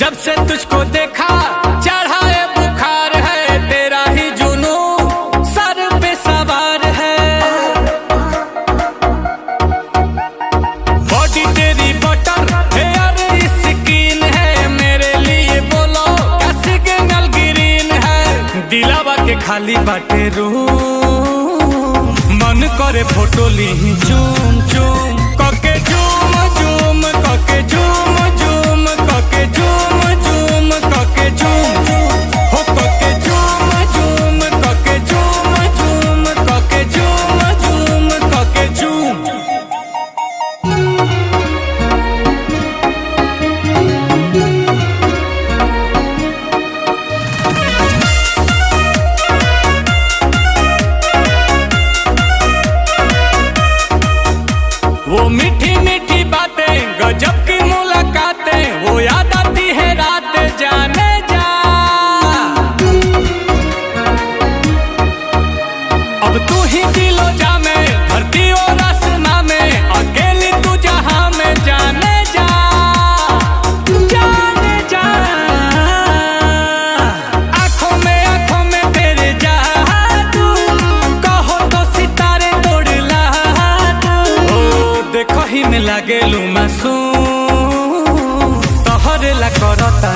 जब से तुझको देखा चढ़ा है बुखार है, तेरा ही जुनू सर पे सवार है। बॉडी तेरी बटर हेयर स्किन है, मेरे लिए बोलो क्या सिग्नल ग्रीन है। दिलावा के खाली बाटे रूम, मन करे फोटो ली चूम चूम कके झूम झूम कके झूम झूम कके झूम झूम कके झूम हो कके झूम झूम कके झूम झूम कके झूम झूम कके झूम। वो मीठी मीठी बातें गजब की मुलाकातें, वो याद आती है रात जाने जा। अब तू ही दिलो जा में धरती और आसमां में, अकेली तू जहां में जाने जा जाने जा। आंखों में तेरे जादू, कहो तो सितारे तोड़ ला तू। देखो ही में लागे लू मासूम, तोहरे ला करता